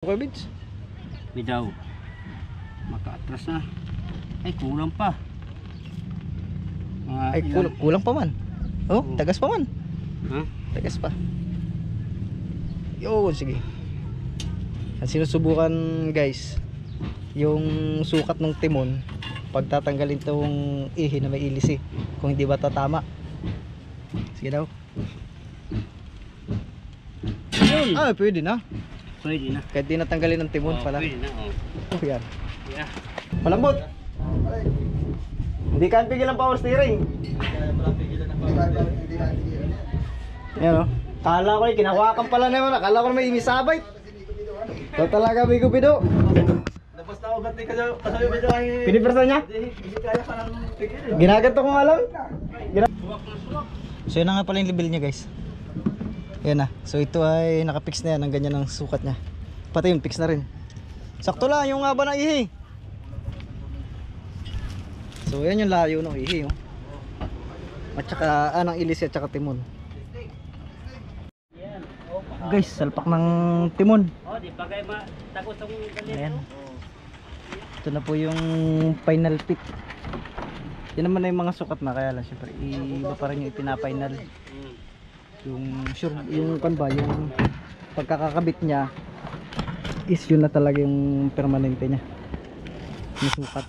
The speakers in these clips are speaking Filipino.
Okay, Bids? Bidaw. Makaatras na. Ay, kulang pa. Ay, kulang pa man. Oh, tagas pa man. Ha? Tagas pa. Yun, sige. Ang sinusubukan, guys, yung sukat ng timon, pagtatanggalin tong ihi na may ilis eh. Kung hindi ba tatama. Sige daw. Yun! Ah, pwede na. Pwede na. Kahit di natanggalin ng timon pala. Pwede na, oh. Oh, yan. Yeah. Malambot. Hindi ka pigil ang power steering. Yan o. Kala ko eh, kinahawakan pala naman. Akala ko na may imisabay. Ito talaga, Bigo Pido. Labas na ako gati kasabi medyo ay... Pinipersa niya? Hindi kaya ka lang tigil. Ginaganto ko nga lang. So yun na nga pala yung level niya, guys. Yan na. So ito ay nakapix na yan. Ang ganyan ang sukat niya. Pati yung fix na rin. Sakto lang yung haba ng ihi. So yan yung layo ng ihi, oh. At saka anang ilis at saka timon. Guys, salpak ng timon. Oh, di pa kayo matakot ang galit. Ayan. Ito na po yung final fit. Yan naman na yung mga sukat na, kaya lang syempre iba pa rin yung ipina-final. Yung sure, yung kan ba, yung pagkakakabit niya is yun na talaga yung permanente niya. Yung sukat.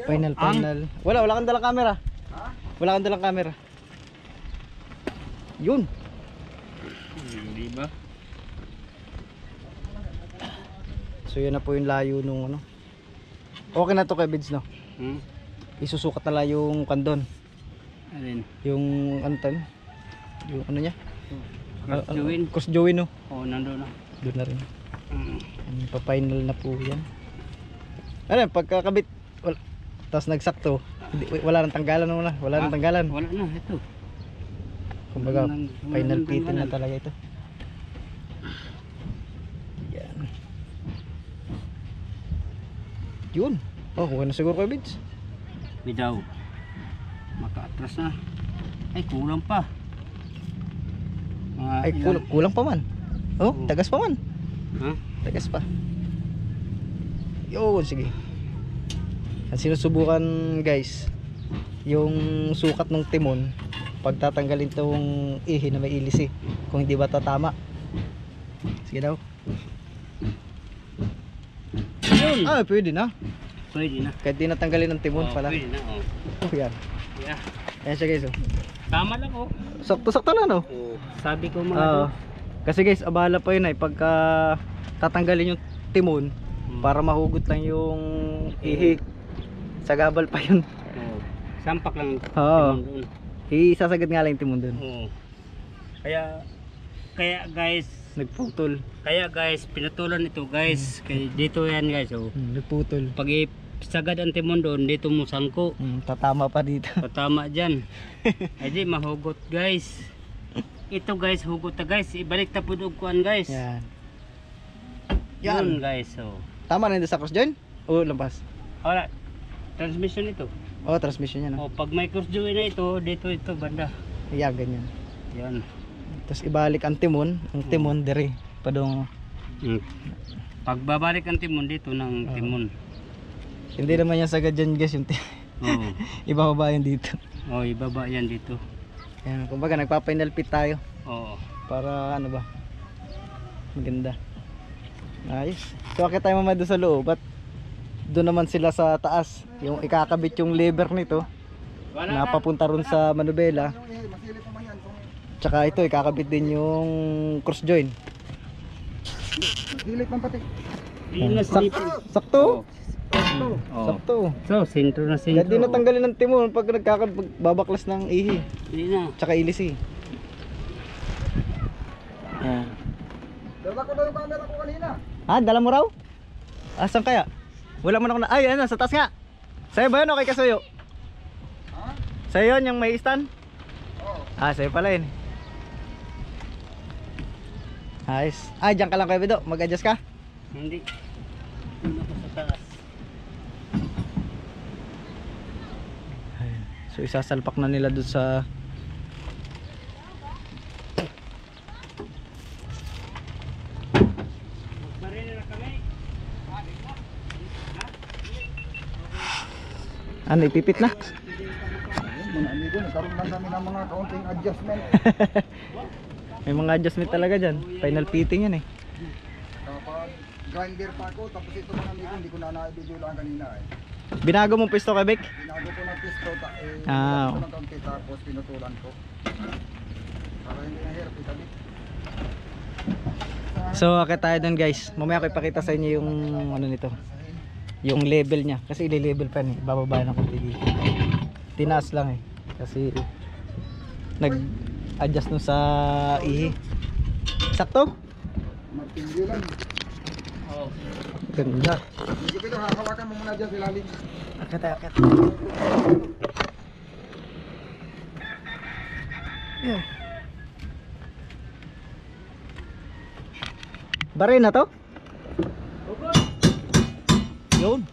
Final. Wala kang dalang camera. Wala kang dalang camera. Yun. Hindi ba? So yun na po yung layo nung ano. Okay na to kay Bids, no? Isusukat na lang yung kandon. Alin? Yung anten. Yung ano niya? Cross-join. Cross-join, no? Oo, nandun na. Doon na rin. Pa-final na po yan. Ano, pagkakabit wala, tapos nagsakto, wala nang tanggalan naman na. Wala nang tanggalan. Wala na, ito. Kumbaga, Wala final nang fitting na tanggalan. talaga ito. Yan. Yun. Oh, okay na siguro kay Bids. Bidaw. Makaatras na. Ay, kulang pa. Ay, kulang pa man. Oh, Oo. tagas pa man. Ha? Tagas pa. Yun, sige. Ang sinusubukan, guys, yung sukat ng timon, pagtatanggalin tong ihi na may ilis eh. Kung hindi ba tatama. Sige daw. Yun! Ah, pwede na. Pwede na. Kahit di natanggalin ng timon pala. Pwede na, oh. Oh, yan. Yeah. Ayan siya, guys, oh. Tama lang, oh. Sakto-sakto lang, no? Sabi ko mga Oo. Kasi, guys, abala pa yun ay pagka tatanggalin yung timon para mahugot lang yung ihi. Sagabal pa yun. oh, sampak lang Oo. timon doon. Isasagad nga lang yung timon dun. Oo. Kaya guys, Nagputol. pinatulan ito guys. Kaya dito yan guys, oh. Nagputol. Pag sagad ang timon doon, dito mo sangko. Tatama pa dito. Tama dyan. Ay di, mahugot guys. Ito guys, hugot na guys. Ibalik ta po doon kuhan guys. Yan. Yan guys, oh. Tama na yun sa cross join? O lampas? Wala. Transmission ito. Oh, transmission yan. Oh, pag may cross join na ito, dito banda. Yan, ganyan. Yan. Tapos ibalik ang timon. Ang timon, dire. Padong. Pagbabalik ang timon dito ng timon. Hindi naman yan sagad dyan, guys. Yung Oo. ibababa yan dito. Oh, ibaba yan dito. Yan, kumbaga nagpa-final fit tayo. Oo. Para ano ba? Maganda. Ayos. So akit tayo mamaya doon sa loob. At doon naman sila sa taas. Yung ikakabit yung lever nito. Napapunta ron sa manubela. Tsaka ito ikakabit din yung cross join. Hilit man pati. Yun na sleeping. Sakto. Oo. Sakto. So, sentro na Kaya sentro. di natanggalin ng timon pag babaklas ng ihi. Hindi na. Tsaka ilis eh. Yan. Dala ko daw yung camera ko kanina. Ah, dala mo raw? Asan kaya? Wala man ako na. Ay, ano, sa taas nga. Sa'yo ba yun o kay Kasuyo? Ha? Sa'yo yun, yung may stand? Oo. Ah, sa'yo pala yun. Ayos. Ay, dyan ka lang kayo, Bido. Mag-adjust ka? Hindi. Doon ako sa taas. So, isasalpak na nila doon sa Ano, ipipit na? Mga amigo, nagkaroon lang kami ng mga kaunting adjustment. May mga adjustment talaga dyan. Final fitting yan eh. Kapag grinder pa ako, tapos ito mga amigo, hindi ko na naibibigyan kanina eh. Binago mong pwesto kay Bek? Binago ko ng pisto, Ah, ko ng kaunti, tapos pinutulan ko. Para hindi na hirap itabi. So akit tayo dun guys. Mamaya ko ipakita sa inyo yung ano nito, yung level nya. Kasi ile-level pa yan eh. Bababa ng konti dito. Tinaas lang eh. Kasi nag-adjust nung sa ihi. Sakto? Martilyo lang. Oh. Ganda. Hindi ko ito, hahawakan mo muna dyan sa ilalim. Akit tayo, akit. Yeah. Baray na to? Yun.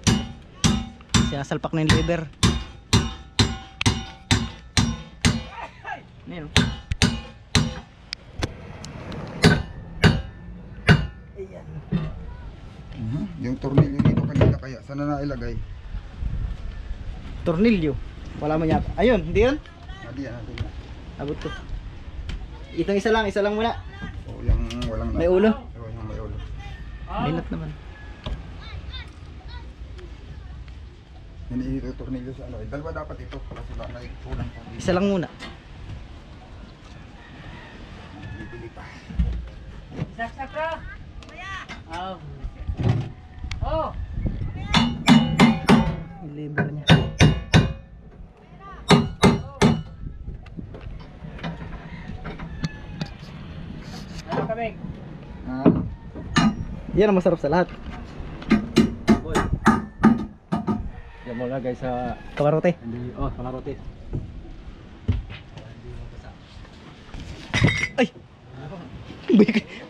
Sinasalpak na yung lever. Ayan. Ayan. Yung tornilyo dito kanina kaya, sana na ilagay? Tornilyo. Wala man yata. Ayun, hindi yun? Hindi yan natin na. Abot to. Itong isa lang muna. O yung walang May ulo. O yung may ulo. May nut naman. Yan ito tornilyo sa ano. Dalawa dapat ito. Kasi wala na kulang pa. Isa lang muna. Bibili pa. Saksak ka. Oh. Oh. Yung lever niya. Ano kami? Ah, Yan ang masarap sa lahat. Yan mo na guys sa Kamarote. hindi kamarote. Ay!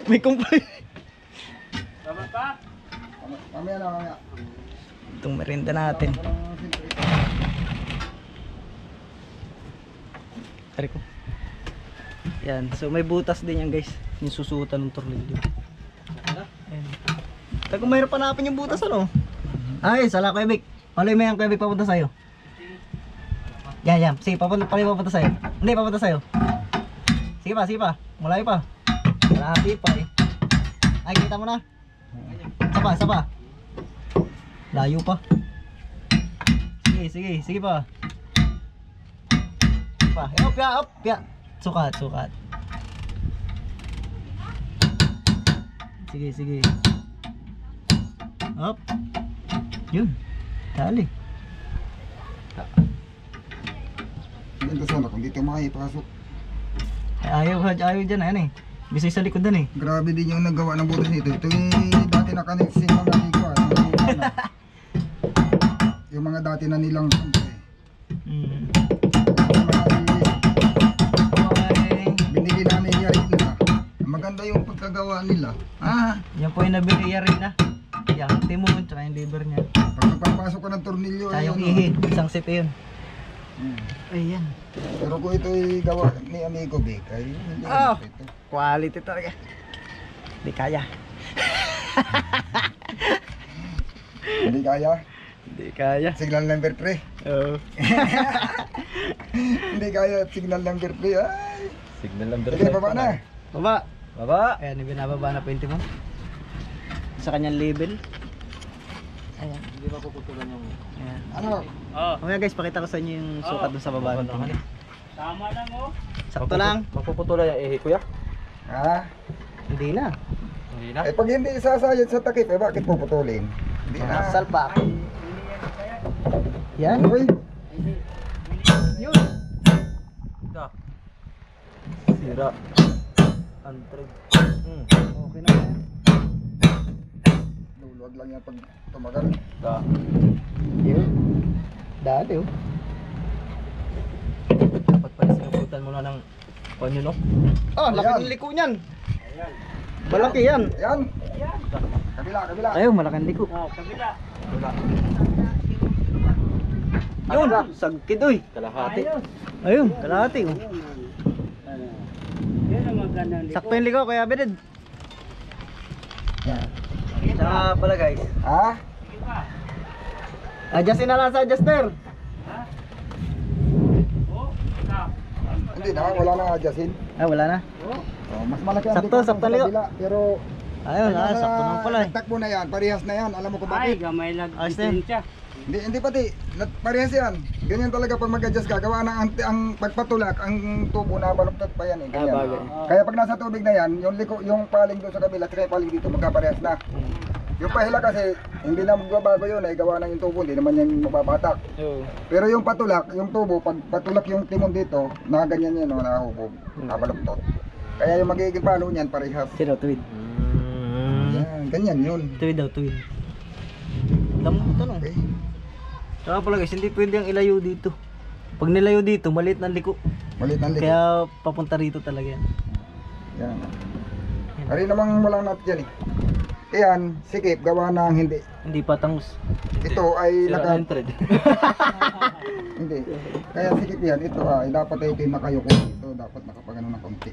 May kumpay. Tama pa? mamaya na mamaya. Itong merinda natin. Ako lang siyempre ito. Tari ko. Yan. So may butas din yan guys. Yung susutan ng tornilyo. Ayan. Tago mayroon pa napin yung butas ano? Ay, sala ko Ebik. Paloy mo yan ko Ebik, papunta sa'yo. Yan. Sige, papunta sa'yo. Hindi, papunta sa'yo. Sige pa. Malayo pa. Malapit pa eh. Ay, kita mo na. Sapa. Layo pa. Sige pa. Up, ya. Sukat. Sige. Up. Yun. Dali. Ito sana kung dito makipasok. Ay, ayaw dyan. Ayan eh. Bisay sa likod dan eh. Grabe din yung naggawa ng butas nito. Ito yung dati na kaniksi mga ligo. Yung mga dati na nilang binili namin yari nila. Maganda yung pagkagawa nila. Yan po yung nabili rin na. Yung timon, tsaka yung liver niya. Pag magpapasok ka ng tornilyo, Tsaka yung ayun, ihi. Isang set yun. Ayan. Pero kung ito ay gawa ni Amigo Vic, ay hindi Oh. ito. Quality talaga. Hindi kaya. Hindi kaya. Hindi kaya. Signal number 3. Oo. Hindi kaya signal number 3. Ay. Signal number Sige, baba na. Baba. Ayan, binababa na po yung timon. Sa kanyang label. Ayan. Hindi mapuputulan yung Ayan. Ano? Oh. Mamaya guys, pakita ko sa inyo yung sukat dun sa baba ng timon. Tama lang oh. Sakto lang. mapuputulan yung ihi kuya. Ha? Hindi na. Hindi na. Eh pag hindi isasayad sa takip, eh bakit puputulin? Hindi na. Salpak. Yan. Uy, Yun. Sira. Antreg. Okay na yan. luluwag lang yan pag tumagal. Yun. Dali oh. Dapat pala sinubutan mo na ng panyo no? Ah, laki Ayan. ng liko niyan. Malaki yan. Ayan. Kabila. Ayun, malaking liko. Oh, kabila. Yun, sagkid oy. Kalahati. Ayos. Ayun, kalahati oh. Yan ang magandang liko. Sakto yung liko, Kuya Beded. Tsaka pala guys, Ha? Sige pa. adjustin na lang sa adjuster. Hindi na, wala nang adjustin. Wala na. Oh, mas malaki ang Sakto, tikman sakto sa ligo. kabila, pero Ayun, sakto naman pala eh. Takbo na yan, parehas na yan. Alam mo kung Ay, bakit? gamay lang. Ayos na yun. Siya. Hindi pati, parehas yan. Ganyan talaga pag mag-adjust ka. Gawa ng ang pagpatulak, ang tubo na baluktot pa yan eh. Ganyan. bagay. Kaya pag nasa tubig na yan, yung paling doon sa kabila, saka yung paling dito, magkaparehas na. Yung pahila kasi, hindi na magbabago yun, ay gawa na yung tubo, hindi naman yan mababatak. Pero yung patulak, yung tubo, pag patulak yung timon dito, nakaganyan yan, nakahubog, nabaluktot. Kaya yung magiging palo niyan, parehas. Sino, tuwid? Yan, ganyan yun. Tuwid daw, tuwid. Alam mo ito no? Okay. Saka pala guys, hindi pwede ang ilayo dito. Pag nilayo dito, maliit ng liko. Maliit ang likod. Kaya papunta rito talaga yan. Yan. Ari namang wala natin dyan eh. Ayan, sikip, gawa ng hindi. Hindi patangos. Ito ay Sira naka... ang thread. Hindi. Kaya sikip yan, ito ay dapat ay ito yung nakayuko. Ito dapat nakapagano ng konti.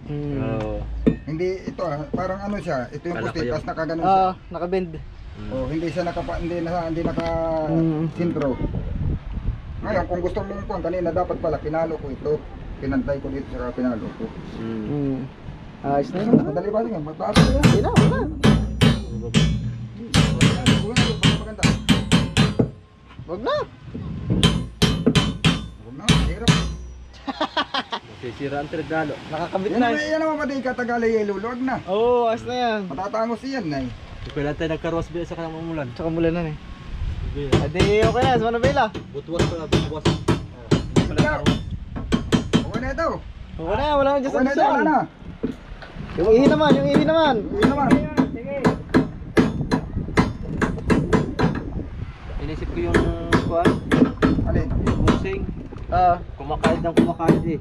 Hindi, ito parang ano siya, ito yung pusti, tapos nakaganon siya. Nakabend. Oh, hindi siya hindi naka sintro. Ngayon, kung gusto mong pang kanina dapat pala pinalo ko ito. Pinantay ko dito sa pinalo ko. Ayos na yun. Madali ba rin? Magbago yan. Hindi na, wala. Maganda. Wag na. Huwag na, hirap. Sisira ang thread lalo. Nakakabit Yan na. naman, yan naman pati katagali yellow, luwag na. Oo, ayos na yan. Matatangos yan na eh. Kailan tayo nagkaroos bila sa kanang umulan. Tsaka mula na eh. Adi, okay na. Sa Manabela. Butwas pa na, butwas. Ikaw. Okay na ito. Okay na, wala na dyan Okay sa na ito, wala design. na. Yung ihi naman, yung ihi naman. Hindi naman. Inisip ko yung kuwan, Alin? yung busing. Kumakaid ng kumakaid eh.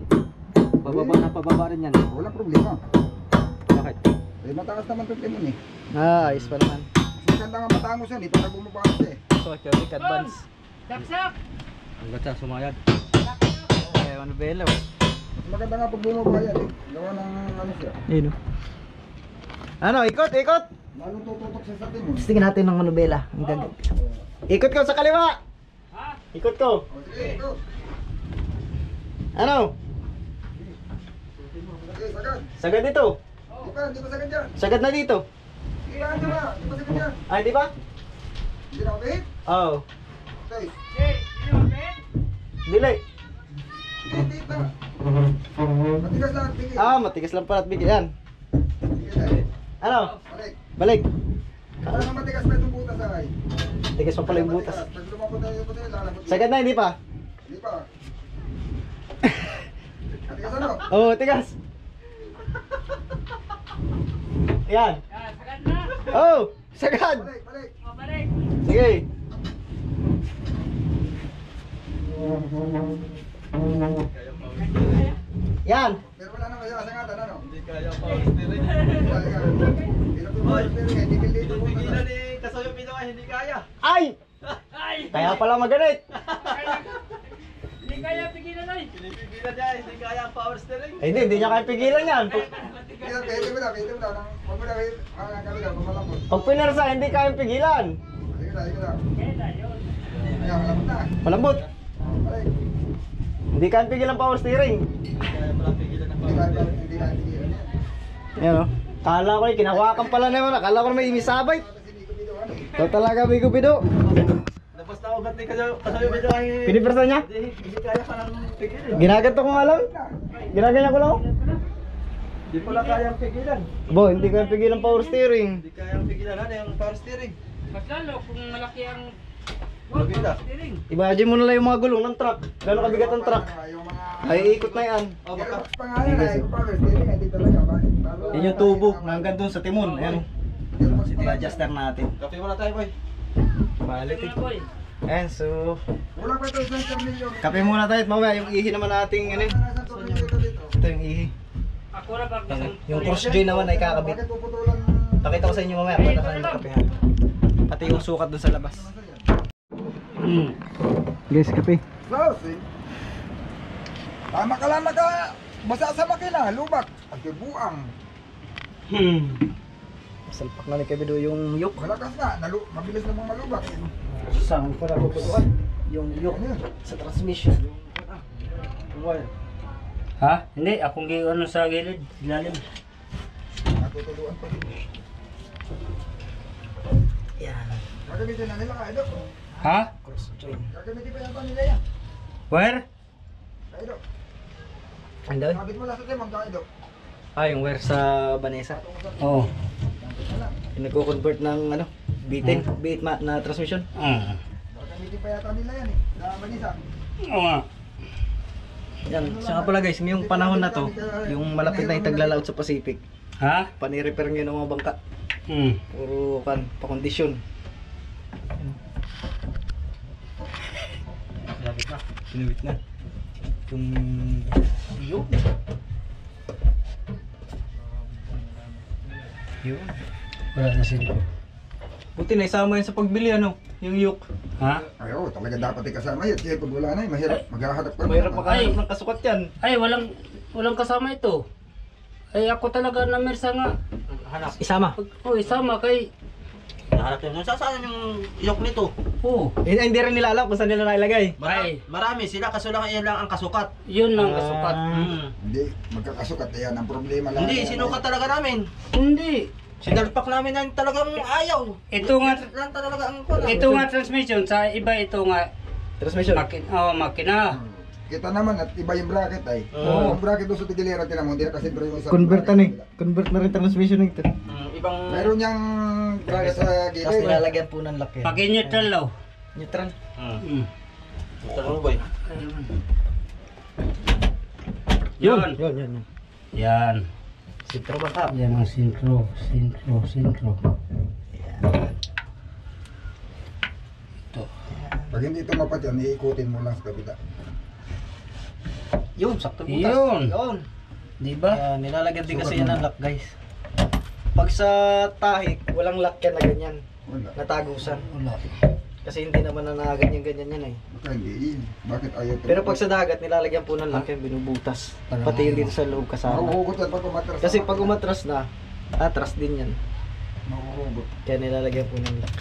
Pababa na pababa rin yan. Wala problema. Bakit? Eh, mataas naman ito timon eh. Ayos pa naman. Mas maganda nga matangos yan eh, pag bumabangos eh. So, Kevin, advance. Saksak! Ang gatsa, sumayad. Eh, Manabela. Mas maganda nga pag bumaba yan eh. Gawa ng ano siya. Ayun o. Ano, ikot, ikot. Lalo tututok siya sa timon. Tingnan natin ng Manabela. Ang gagawin. Ikot ko sa kaliwa. Ikot ko. O sige, ito. Ano? Sige, sagad. Sagad dito. Di ba sagad dyan? Sagad na dito. Sige, ano na? Di ba sagad dyan? Ay, di ba? Hindi na kapihit? Oo. Okay. Delay. Hindi na. Matigas lang, tingin. Matigas lang pala at bigyan. Sige, dahil. Ano? Balik. Balik. Para na matigas pa itong butas ay. Tigas pa pala yung butas. Pag lumapot tayo po tayo, lalabot. Sagad na, hindi pa? Hindi pa. Matigas ano? Oo, tigas. Yan. Sagad na! Oh, sagad. Balik, balik. Mabalik! Sige. Yan. Pero wala na kaya sangatan ano? Hindi kaya ang power steering. Kasayo pino ay hindi kaya. Ay! Ay! Kaya pala maganit. Hindi kaya pigilan ay! Pinipigilan niya, hindi kaya ang power steering. Hindi niya kaya pigilan yan. Pwede mo na. Huwag mo na, ang kabila, pumalambot. Pag pinersa, hindi kaya pigilan. Sige na. Kaya yun! Ayan, malambot na. Malambot. Balik. Hindi kaya pigilan power steering. Kaya pala pigilan ang Hindi power na, steering. hindi na, tigilan yan. Yan o. Kala ko kinawakan pala naman. Akala ko may imisabay. Kasi hindi ko binuhan eh. Ito talaga, bigo-bido. Labas na ugat ni kasayo pino ay Pinipersa niya? hindi kaya parang pigilan. Ginaganto ko nga lang. Ginaganyan ko lang. Hindi pala kaya ang pigilan. Bo, hindi kaya pigilan power steering. Hindi kaya ang pigilan ano yung power steering. Mas lalo kung malaki ang Mabila. steering. Imagine mo na lang yung mga gulong ng truck. Gano'ng kabigat ang truck. Yung mga... Ay, ikot na yan. Oh, baka Gearbox pa nga yan eh. Kung power steering, hindi talaga. Yan yung tubo na hanggang doon sa timon. Ayan. Gearbox Ito pa yung nga. adjuster natin. kape muna tayo boy. Balit Ito eh. na boy. Ayan, so Wala pa ito isang tornilyo. kape muna tayo at mamaya yung ihi naman nating ano eh. Wala isang tornilyo dito. Ito yung ihi. Ako na pag Yung cross joy naman ay kakabit. Bakit puputulan? Pakita ko sa inyo mamaya para sa kape ha. Pati yung sukat doon sa labas. Guys, kape. Klaus eh. Tama ka lang naka... Basa sa makina, lubak. Ang kibuang. Salpak na ni Kabido yung yuk. Malakas nga, mabilis namang malubak. Saan ko na puputuan? Yung yuk sa transmission. Wire. Ha? Hindi, akong ano sa gilid. Ilalim. Natutuluan pa. Yan. Gagamitin na nila Kaido. Ha? Cross join. Gagamitin pa yata nila yan. Where? Kaido. Ano? Sabit mo lang sa timang Kaido. Ah, yung wire sa Vanessa. Oo. Yung nagko-convert ng ano, B10 na transmission. Gagamitin pa yata nila yan eh. Na Manisa. Oo nga. Yan, siya nga pala guys, ngayong panahon na to, yung malapit na yung taglalaot sa Pacific, Ha? pani-repair ngayon ng mga bangka. Hmm. Puro pa-kondisyon. Sinabit na. Sinabit na. Yun. Yun. Wala na sila. Buti na isama yan sa pagbili ano, yung yuk. Ha? Ay, oo, talaga dapat ikasama yun. Kasi pag wala na yun, mahirap. Maghahanap ka. Mahirap naman. makahanap ng kasukat yan. Ay, walang kasama ito. Ay, ako talaga na mersa nga. Hanap. Isama. Oh, isama kay... Hanap yun. Saan yung yok nito? Oh, Hindi rin nila alam kung saan nila nailagay. Ay. Marami sila kaso lang yan lang ang kasukat. yun ang kasukat. Hindi, magkakasukat. Yan ang problema lang. Hindi, sinukat talaga namin. Hindi. Sinalpak namin ang talagang ayaw. Ito nga, Lang talaga ang kulang. ito nga transmission. Sa iba ito nga Transmission. makina. Kita naman at iba yung bracket ay. Oo. Yung bracket doon sa tigilera, tinan mo, hindi na kasi bro yung isang Convert bracket. na eh. Convert na rin transmission nito. Ibang... Meron niyang bracket sa Tapos gilid. nilalagyan po ng lock yan. Paki-neutral daw. Neutral. Mm. Ano ba yun? Yun. Yun. Yan. Sintro bangka. Yan ang sintro. Ito. Pag hindi tumapat yan, iikutin mo lang sa kabila. Yun, sakto butas. Yun. Di ba? Ayan, nilalagyan din kasi yan ng lock guys. Pag sa tahik, walang lock yan na ganyan. Wala. Natagusan. Wala. Kasi hindi naman na ganyan yan eh. Baka hindi. Bakit ayaw Pero pag sa dagat, nilalagyan po ng lock yan, binubutas. Pati yung dito sa loob kasama. mahuhugot yan pag umatras. Kasi pag umatras na, atras din yan. Mahuhugot. Kaya nilalagyan po ng lock.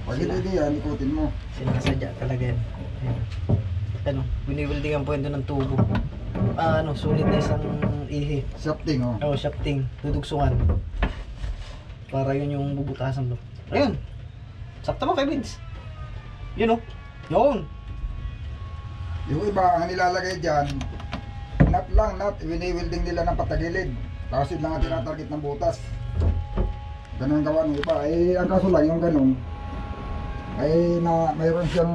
Pag hindi yan, ikutin mo. Sinasadya talaga yan. Ayan. Ano, binibuildingan po yan doon ng tubo. Sulit na isang ihi. Shafting oh. Shafting, dudugsungan. Para yun yung bubutasan mo. Ayun. Sakto mo kay Vince. Yun oh. Yun. Yung iba, ang nilalagay dyan, nut, wini-welding nila ng patagilid. Tapos yun lang ang tinatarget ng butas. Ganun ang gawa ng iba. Eh, ang kaso lang, yung ganun, ay mayroon siyang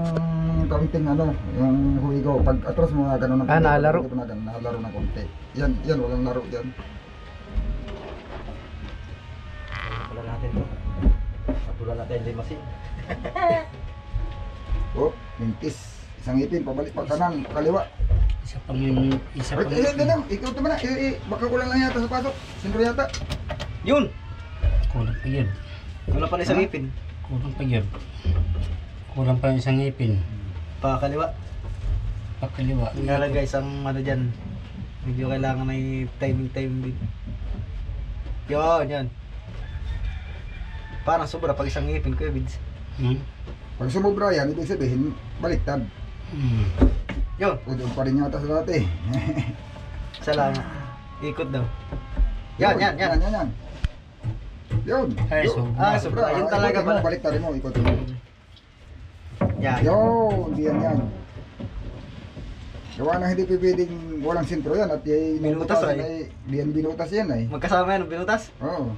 kaunting yung huigo. Pag atras mo na ganun ng konti, nalaro? pag ganun, nalaro ng konti. Yan, walang laro dyan. Wala natin to. Wala natin yung masin. Oh, mintis. Isang ipin, pabalik pa kanan, kaliwa. Isa Ay, pang ganun, ikaw naman na. Baka kulang lang yata sa pasok. Sindro yata. Yun! kulang pa yun. Wala pa na isang ipin. Kulang pa yun. Kulang pa yung isang ngipin. Pakaliwa. Pakaliwa. Nga lang guys, ang dyan. Medyo kailangan may timing din. Yan. Parang sobra pag isang ngipin ko Vince. Pag sumubra yan, ibig sabihin, baliktad. Yun. O doon pa rin yata sa dati. Salamat. Ikot daw. Yan. Yun. Ay, sobra. Sobra. Yun talaga ikutin mo, pala. Baliktad mo, ikutin mo. Yan. Yun, di yan. Gawa na hindi pwedeng walang sintro yan at Binutas, diyan binutas yan ay. Magkasama yan, binutas. Oo.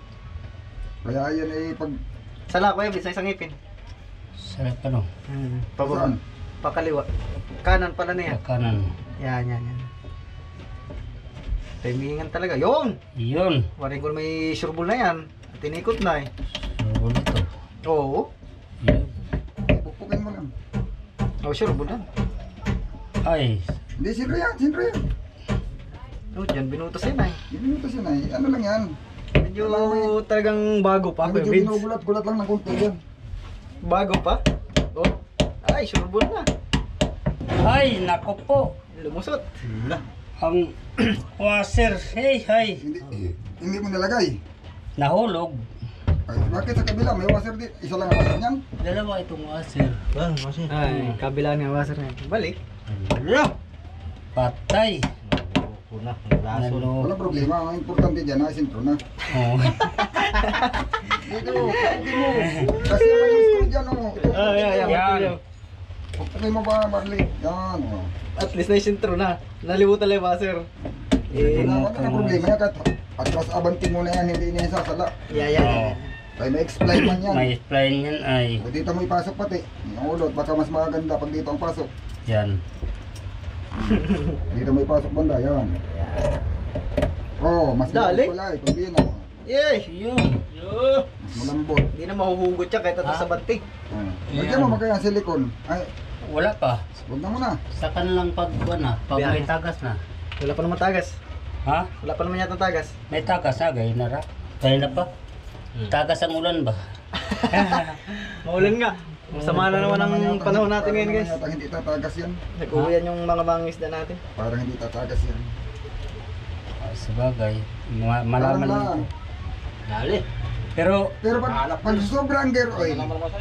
Kaya yan ay pag Sala ko yun, sa isang ngipin. Sarap ano? Pababa. saan? Pakaliwa. Kanan pala na yan. Kanan. Yan. Timingan talaga. Yun! Yun. Waring ko may sureball na yan. At tinikot na eh. Sureball ito. Oo. Yun. Pupukin mo lang. Sureball na. Ay. Hindi, sintro yan. Dyan, binutas yan eh. Binutas yan ay. Ano lang yan. Medyo talagang bago pa. Medyo Vince. binugulat-gulat lang ng konti yan. Bago pa. Oh. Ay, sureball na. Ay, nako po. Lumusot. Ang washer. Hey. Hindi mo nilagay. Nahulog. Ay, bakit sa kabila may washer din? Isa lang ang washer niyan. Dalawa itong washer. Ay, kabila nga washer na yan. Balik. Ano? Patay. Kuna, laso. Nalo. Walang problema, ang importante dyan, nakasintro na. Oh. Dito, hindi mo. Kasi naman yung screw dyan, oh. Yan. Pagpagay mo ba, Marley? Yan, oh. At least na yung sintro na. Nalimutan lang yung buzzer. Wala na problema yan, kahit atlas abanting mo na yan, hindi niya sasala. Oh. Ay, may explain man yan. May spline yan ay. O, dito mo ipasok pati. Yung ulot, baka mas maganda pag dito ang pasok. Yan. Dito mo ipasok banda, yan. Oh, mas Dali. malambot pala eh, kung di na. Yay! Yun. Mas malambot. Hindi na mahuhugot siya kahit ito sa banting. Oh. Lagyan mo magkaya silikon. Ay, Wala pa. huwag na muna. Sa kanilang pag may Biyahe. tagas na. Wala pa naman tagas. Ha? Wala pa naman yata tagas. May tagas na, gaya na ra. Gaya na pa. Tagas ang ulan ba? Maulan nga. Masama na naman ang panahon natin ngayon guys. Parang hindi tatagas yan. Nag-uwian yung mga mangisda natin. Parang hindi tatagas yan. Sabagay. Parang Malaman lang. lang. Dali. Pero, Pero pag sobrang gear oil,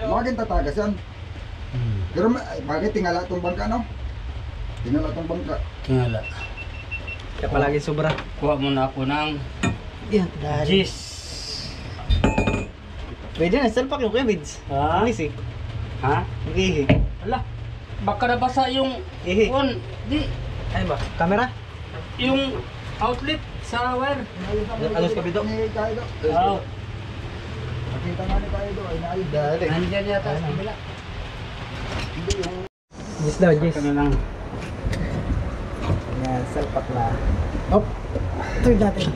maging tatagas yan. Pero bakit tingala itong bangka, no? Tingala itong bangka. tingala. Kaya palagi sobra. Kuha muna ako ng Yan, dahil. Gis. Pwede na, salpak yung Kevids. Ha? Alis eh. Ha? Yung ihi. Ala. Baka nabasa yung Ihi. Di. Ay ba? Camera? Yung outlet sa wire. Alos ka bito? Ni Kaido. Wow. Nakita nga ni Kaido, ay naayos. Dali. Nandiyan yata sa kabila. Hindi yung... Yes daw, yes. Kami lang. Yan, salpak na. Hop! Ito natin.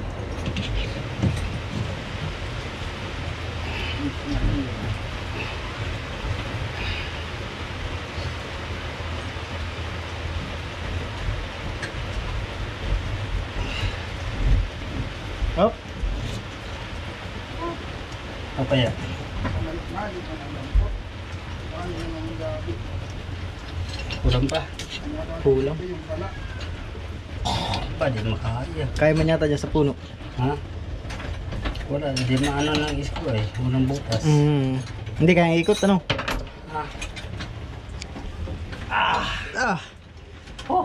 Hop! O kaya? Kulang pa. Kulang. Pa, di makaya. Kaya man yata dyan sa puno. Ha? Wala, di maano ng isko eh. Walang butas. Hindi kaya ikot, ano? Ah. Ah! Oh.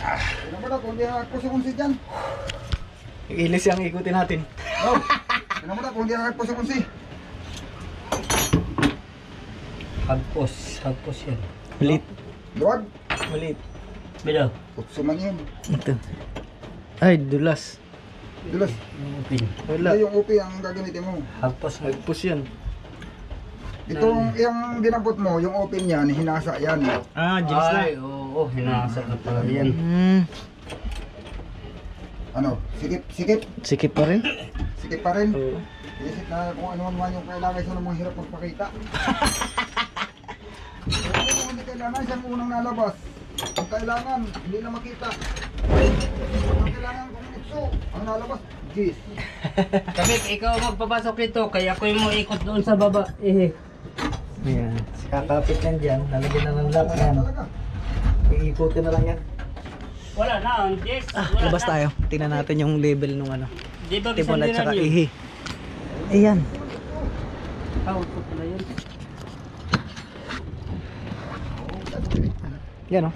Ano ba na, kung di ako sa kunsi dyan? Yung ilis yung ikutin natin. Oh, ano ba na, kung di ako sa kunsi? Hagpos yan. Malit. Luwag. Malit. Bilo. Utso man yan. Ito. Ay, dulas. Dulas. Upin. Wala. Hindi yung upi ang gagamitin mo. Hagpos. Nagpus yan. Itong yung ginabot mo, yung open yan, hinasa yan. Ah, jeans na. Ay, oo. Hinasa na pala yan. Ano, sikip Sikip pa rin. pa rin. Oo. Isip na kung ano man yung kailangan sa namang hirap magpakita. Pero kung hindi kailangan, siyang unang nalabas. Ang kailangan, hindi na makita. Ang kailangan kung utso, ang nalabas, gis. Kabit, ikaw magpapasok dito. Kaya ako yung ikot doon sa baba. Ayan. Kakapit yan dyan. Lalagyan na ng lock yan. Talaga. Iikutin na lang yan. Wala na, Jess. Ah, Wala labas na. tayo. Tingnan natin yung level nung ano. Di ba Tibon at bisandiran saka yun? ihi. Ayan. Ito pala yun. Yan o.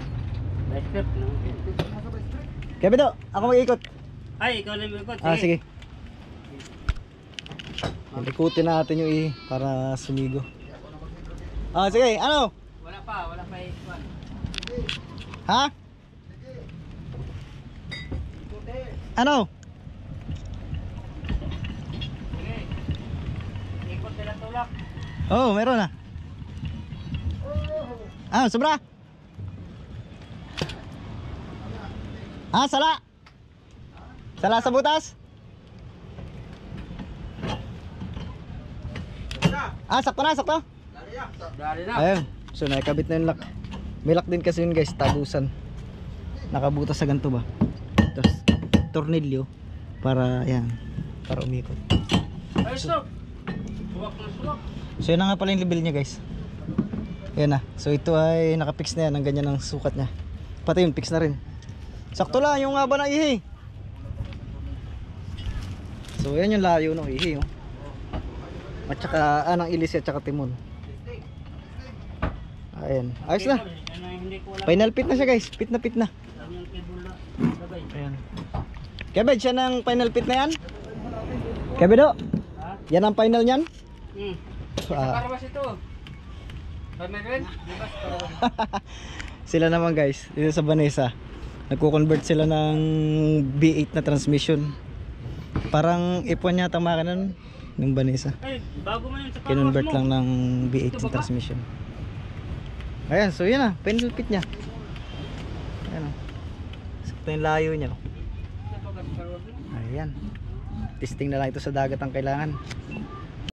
Nice trip, no? Kaya Bedo, ako mag-iikot. Ay, ikaw na yung ikot. Ah, sige. Ikutin natin yung ihi para sumigo. Ah, sige. Ano? Wala pa ikot. Ha? Ano? Sige. Ikot nila tulak. Oh, meron na. Ah, sobra. Ah, sala. Sala sa butas. Ah, sakto na, sakto. Dali na. Ayun. So, nakikabit na yung lock. May lock din kasi yun guys, tabusan. Nakabutas sa ganito ba. Tapos, tornilyo. Para, yan. Para umikot. Ay, stop. Suwak na suwak. So, yun na nga pala yung level niya guys. Yan na. So, ito ay nakapix na yan. Ang ganyan ang sukat niya. Pati yun, fix na rin. Sakto lang yung haba ng ihi. So, So yan yung layo ng ihi oh. At saka anang ilis at saka timon. Ayan, ayos na. Hindi ko alam. Final fit na siya guys, fit na. Alam yung cable na. Sabay. Ayan. Kebed, siya ng final fit na yan? Kebedo, Ha? yan ang final niyan? Sa karwas ito. Kami rin? Di ba? Sila naman guys, dito sa Vanessa, nagko-convert sila ng V8 na transmission. Parang F1 yata makina nun, yung Vanessa. Ay, bago mo yun sa karwas mo. Kinonvert lang ng V8 na transmission. Ayan, so yun na, final fit niya. Ayan o. Sakto yung layo niya o. Ayan. Testing na lang ito sa dagat ang kailangan.